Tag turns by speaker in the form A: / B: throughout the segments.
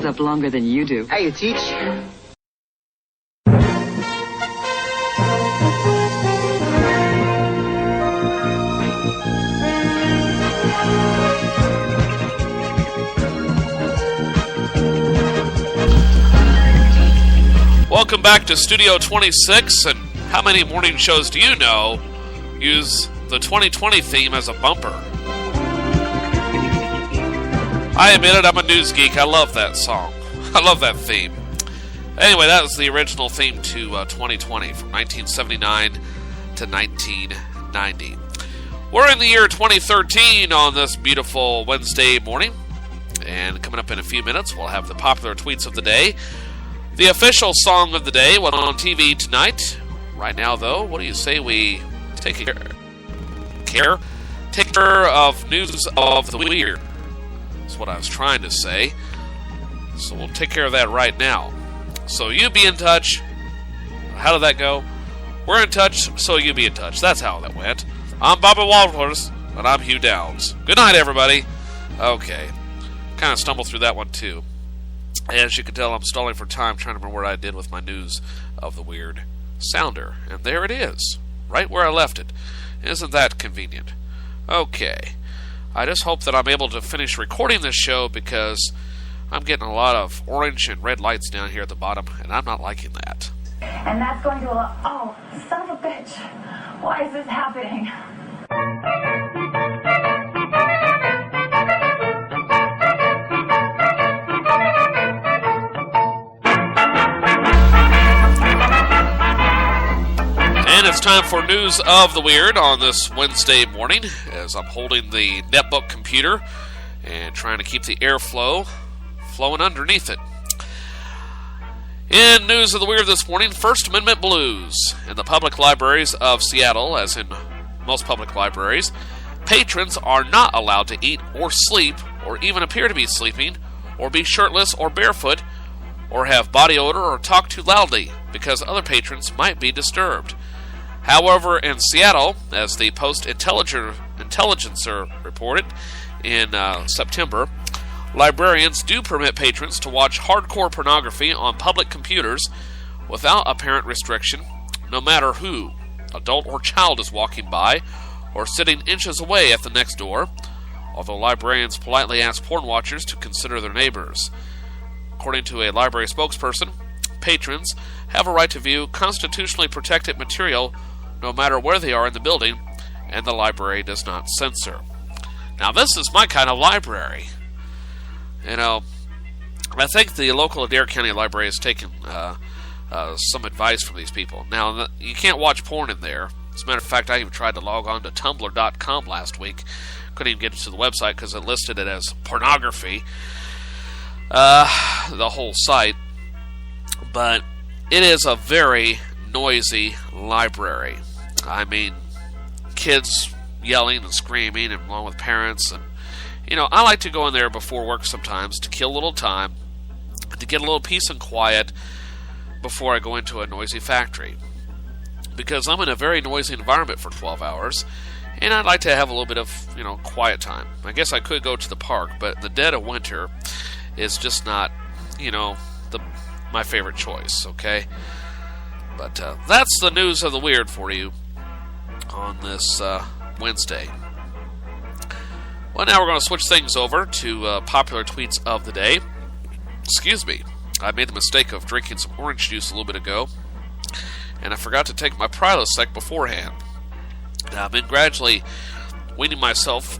A: holds up longer than you do.
B: How you teach?
C: Welcome back to Studio 26, and how many morning shows do you know use the 2020 theme as a bumper? I admit it, I'm a news geek. I love that song. I love that theme. Anyway, that was the original theme to 2020 from 1979 to 1990. We're in the year 2013 on this beautiful Wednesday morning, and coming up in a few minutes, we'll have the popular tweets of the day. The official song of the day went on TV tonight. Right now, though, what do you say we take care of news of the weird? That's what I was trying to say. So we'll take care of that right now. So you be in touch. How did that go? We're in touch, so you be in touch. That's how that went. I'm Bobby Walters, and I'm Hugh Downs. Good night, everybody. Okay. Kind of stumbled through that one, too. As you can tell, I'm stalling for time trying to remember what I did with my news of the weird sounder. And there it is, right where I left it. Isn't that convenient? Okay. I just hope that I'm able to finish recording this show because I'm getting a lot of orange and red lights down here at the bottom, and I'm not liking that.
D: And that's going to allow... Oh, son of a bitch. Why is this happening?
C: And it's time for News of the Weird on this Wednesday morning as I'm holding the netbook computer and trying to keep the airflow flowing underneath it. In News of the Weird this morning, First Amendment blues. In the public libraries of Seattle, as in most public libraries, patrons are not allowed to eat or sleep or even appear to be sleeping or be shirtless or barefoot or have body odor or talk too loudly because other patrons might be disturbed. However, in Seattle, as the Post-Intelligencer reported in September, librarians do permit patrons to watch hardcore pornography on public computers without apparent restriction, no matter who, adult or child, is walking by or sitting inches away at the next door, although librarians politely ask porn watchers to consider their neighbors. According to a library spokesperson, patrons have a right to view constitutionally protected material no matter where they are in the building, and the library does not censor. Now, this is my kind of library. You know, I think the local Adair County Library has taken some advice from these people. Now, you can't watch porn in there. As a matter of fact, I even tried to log on to Tumblr.com last week. Couldn't even get into the website because it listed it as pornography, the whole site. But it is a very noisy library. I mean, kids yelling and screaming and along with parents. And, you know, I like to go in there before work sometimes to kill a little time, to get a little peace and quiet before I go into a noisy factory. Because I'm in a very noisy environment for 12 hours, and I'd like to have a little bit of, you know, quiet time. I guess I could go to the park, but the dead of winter is just not, you know, my favorite choice, okay? But that's the news of the weird for you on this Wednesday. Well, now we're going to switch things over to popular tweets of the day. Excuse me, I made the mistake of drinking some orange juice a little bit ago, and I forgot to take my Prilosec beforehand. Now, I've been gradually weaning myself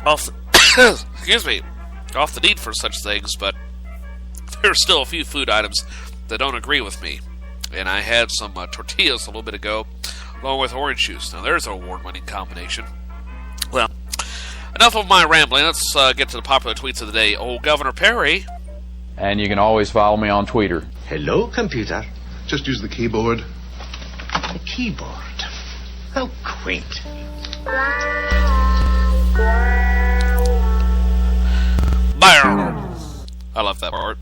C: off the need for such things, but there are still a few food items that don't agree with me. And I had some tortillas a little bit ago, along with orange juice. Now, there's an award-winning combination. Well, enough of my rambling. Let's get to the popular tweets of the day. Oh, Governor Perry.
E: And you can always follow me on Twitter.
B: Hello, computer.
F: Just use the keyboard.
B: The keyboard. How quaint.
C: Bam! I love that part.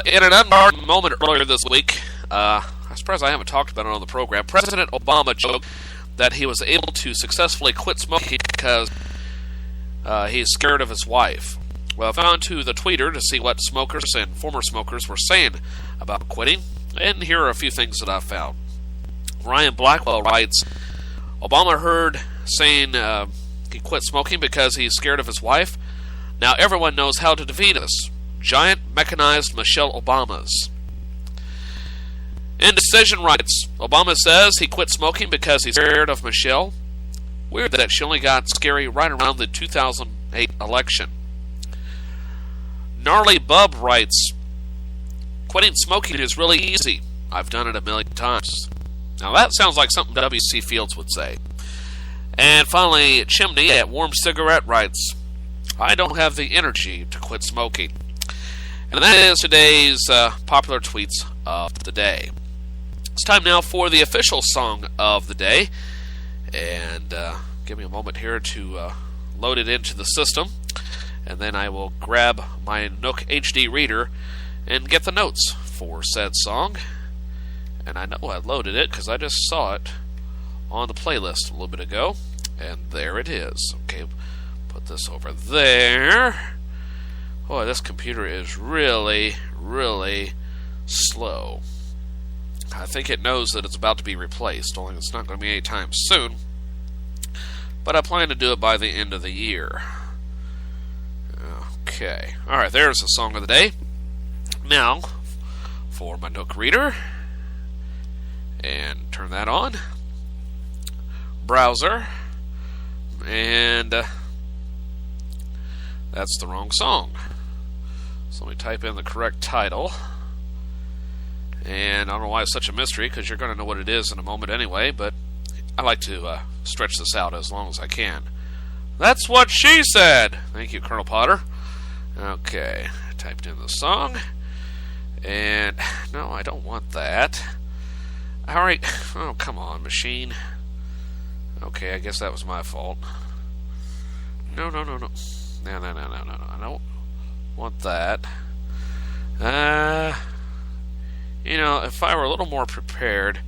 C: In an unmarked moment earlier this week, I'm surprised I haven't talked about it on the program, President Obama joked that he was able to successfully quit smoking because he's scared of his wife. Well, I've gone to the tweeter to see what smokers and former smokers were saying about quitting, and here are a few things that I've found. Ryan Blackwell writes, Obama heard saying he quit smoking because he's scared of his wife. Now everyone knows how to defeat us. Giant mechanized Michelle Obamas. Indecision writes, Obama says he quit smoking because he's scared of Michelle. Weird that she only got scary right around the 2008 election. Gnarly Bub writes, quitting smoking is really easy. I've done it a million times. Now that sounds like something W.C. Fields would say. And finally, Chimney at Warm Cigarette writes, I don't have the energy to quit smoking. And that is today's popular tweets of the day. It's time now for the official song of the day. And give me a moment here to load it into the system. And then I will grab my Nook HD reader and get the notes for said song. And I know I loaded it because I just saw it on the playlist a little bit ago. And there it is. Okay, put this over there. Boy, this computer is really, really slow. I think it knows that it's about to be replaced, only it's not going to be anytime soon. But I plan to do it by the end of the year. Okay. Alright, there's the song of the day. Now, for my Nook reader. And turn that on. Browser. And that's the wrong song. So let me type in the correct title. And I don't know why it's such a mystery, because you're going to know what it is in a moment anyway, but I like to stretch this out as long as I can. That's what she said! Thank you, Colonel Potter. Okay, I typed in the song. And, no, I don't want that. Alright, oh, come on, machine. Okay, I guess that was my fault. No. No, I don't want that. If I were a little more prepared,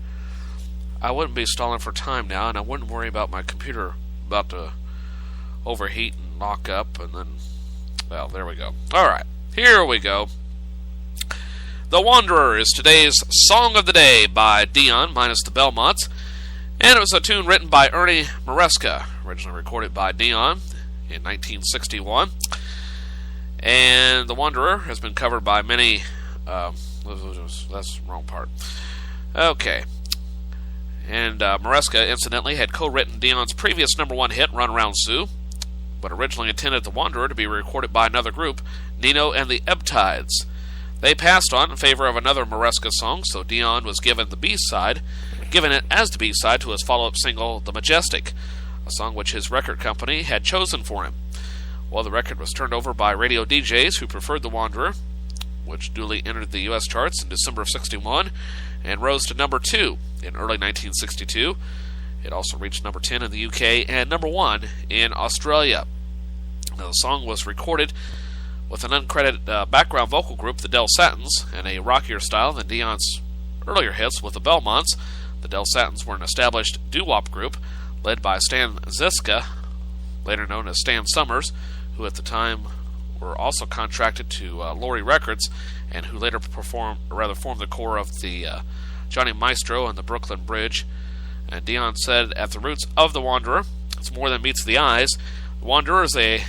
C: I wouldn't be stalling for time now, and I wouldn't worry about my computer about to overheat and lock up, and then, well, there we go. Alright, here we go. The Wanderer is today's Song of the Day by Dion, minus the Belmonts, and it was a tune written by Ernie Maresca, originally recorded by Dion in 1961. And The Wanderer has been covered by many... that's the wrong part. Okay. And Maresca, incidentally, had co-written Dion's previous #1 hit, Run Around Sue, but originally intended The Wanderer to be recorded by another group, Nino and the Ebb Tides. They passed on in favor of another Maresca song, so Dion was given it as the B-side to his follow-up single, The Majestic, a song which his record company had chosen for him. Well, the record was turned over by radio DJs who preferred The Wanderer, which duly entered the U.S. charts in December of 61 and rose to #2 in early 1962. It also reached #10 in the UK and #1 in Australia. Now, the song was recorded with an uncredited background vocal group, the Del Satins, in a rockier style than Dion's earlier hits with the Belmonts. The Del Satins were an established doo-wop group led by Stan Ziska, later known as Stan Summers, who at the time were also contracted to Laurie Records, and who later formed the core of the Johnny Maestro and the Brooklyn Bridge. And Dion said, at the roots of The Wanderer, it's more than meets the eyes. The Wanderer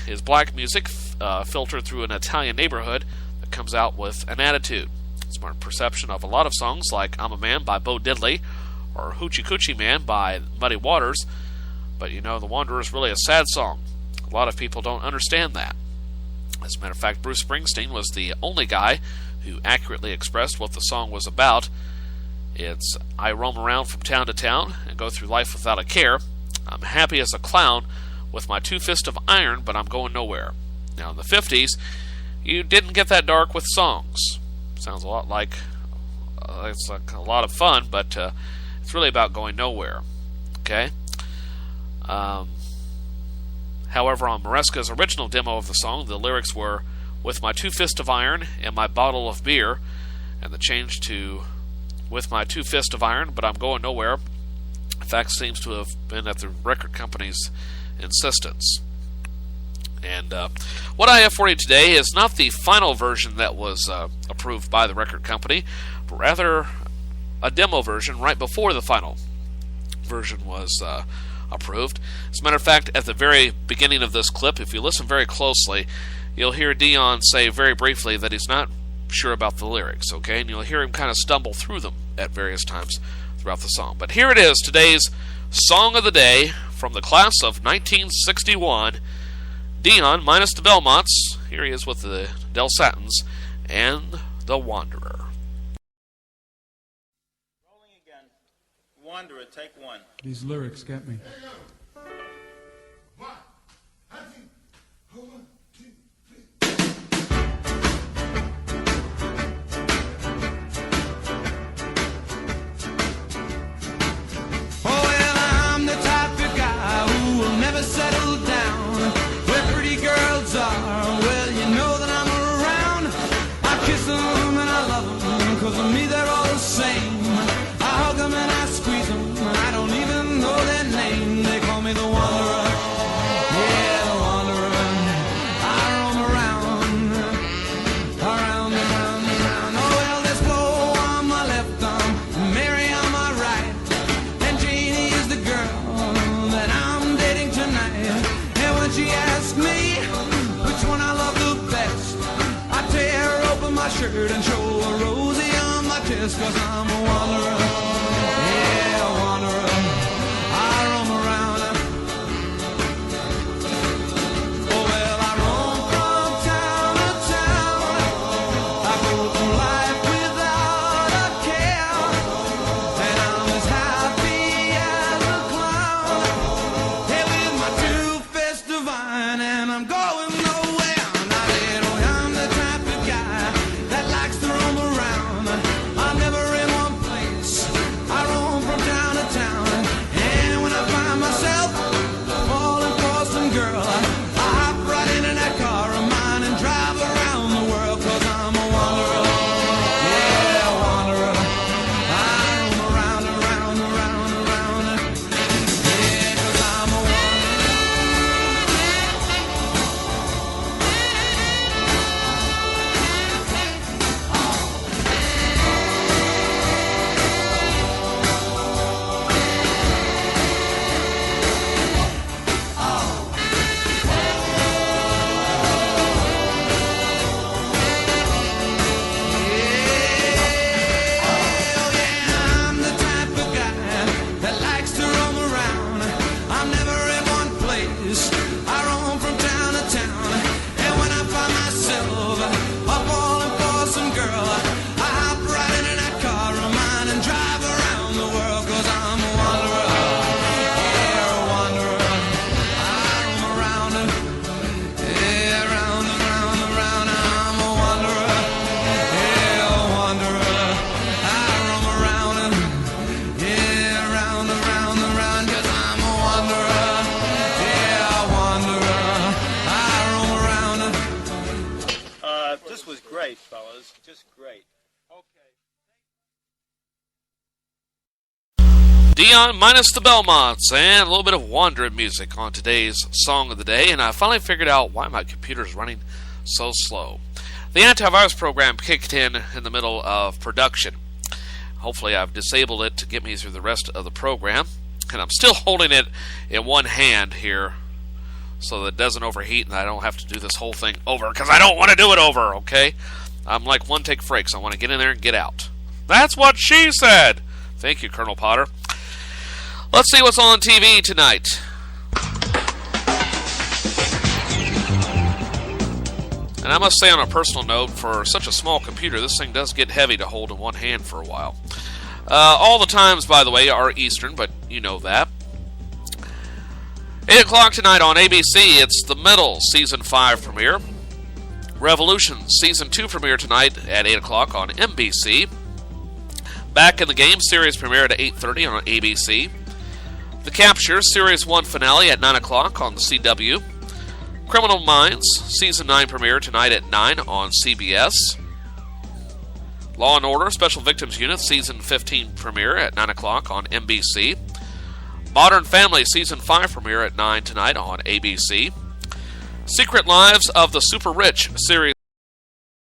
C: is black music filtered through an Italian neighborhood that comes out with an attitude. It's my perception of a lot of songs like I'm a Man by Bo Diddley or Hoochie Coochie Man by Muddy Waters, but The Wanderer is really a sad song. A lot of people don't understand that. As a matter of fact, Bruce Springsteen was the only guy who accurately expressed what the song was about. It's, I roam around from town to town and go through life without a care. I'm happy as a clown with my 2 fists of iron, but I'm going nowhere. Now, in the 50s, you didn't get that dark with songs. Sounds a lot like, it's like a lot of fun, but it's really about going nowhere. Okay? However, on Maresca's original demo of the song, the lyrics were, with my 2 fists of iron and my bottle of beer, and the change to, with my 2 fists of iron, but I'm going nowhere, in fact, seems to have been at the record company's insistence. And what I have for you today is not the final version that was approved by the record company, but rather a demo version right before the final version was approved. As a matter of fact, at the very beginning of this clip, if you listen very closely, you'll hear Dion say very briefly that he's not sure about the lyrics, okay? And you'll hear him kind of stumble through them at various times throughout the song. But here it is, today's Song of the Day from the class of 1961. Dion minus the Belmonts. Here he is with the Del Satins and The Wanderer.
A: Rolling again. Wanderer, take one.
F: These lyrics get me.
G: Settle down where pretty girls are. Well, you know that I'm around. I kiss them and I love them, 'cause to me they're all the same. I hug them and I squeeze them, I don't even know their name. They call me the Wanderer, yeah, the Wanderer. I roam around, around and round and round. Oh, well, there's Flo on my left arm, Mary on my right, and Janie is the girl that I'm dating tonight. And when she asks me which one I love the best, I tear open my shirt and show a Rosie on my chest, 'cause I'm a wanderer, yeah, a wanderer. I roam around. Oh, well, I roam from town to town. I go through life without a care, and I'm as happy as a clown. Hey, with my two-faced divine, and I'm going nowhere. Now, I'm the type of guy that likes to roam around. I'm never in one place. I roam from town to town, and when I find myself falling for some girl, I hop right into that car of mine and drive around the world, 'cause I'm a wanderer, yeah, a wanderer. I roam around, around, around, around, yeah, 'cause I'm a wanderer. I'm the type of guy that likes to roam around. I'm never in one place. I roam from town to town, and when I find myself falling for some girl, I hop right into that car of mine and drive around the world, 'cause I'm a wanderer, yeah, a wanderer. I roam around, yeah, around, around, around. I'm a wanderer, yeah, a wanderer. I roam around, yeah, around, around, around, 'cause I'm a wanderer, yeah, a wanderer. I roam around.
A: This was great, fellas. Just great. Okay.
C: Dion minus the Belmonts and a little bit of wandering music on today's Song of the Day, and I finally figured out why my computer's running so slow. The antivirus program kicked in the middle of production. Hopefully I've disabled it to get me through the rest of the program, and I'm still holding it in one hand here so that it doesn't overheat and I don't have to do this whole thing over, because I don't want to do it over, okay? I'm like one take freaks. I want to get in there and get out. That's what she said. Thank you, Colonel Potter. Let's see what's on TV tonight. And I must say, on a personal note, for such a small computer, this thing does get heavy to hold in one hand for a while. All the times, by the way, are Eastern, but you know that. 8 o'clock tonight on ABC, it's The Middle, Season 5 premiere. Revolution, Season 2 premiere tonight at 8 o'clock on NBC. Back in the Game, series premiere at 8:30 on ABC. The Capture, Series 1 finale at 9 o'clock on the CW. Criminal Minds, Season 9 premiere tonight at 9 on CBS. Law & Order, Special Victims Unit, Season 15 premiere at 9 o'clock on NBC. Modern Family, Season 5 premiere at 9 tonight on ABC. Secret Lives of the Super Rich series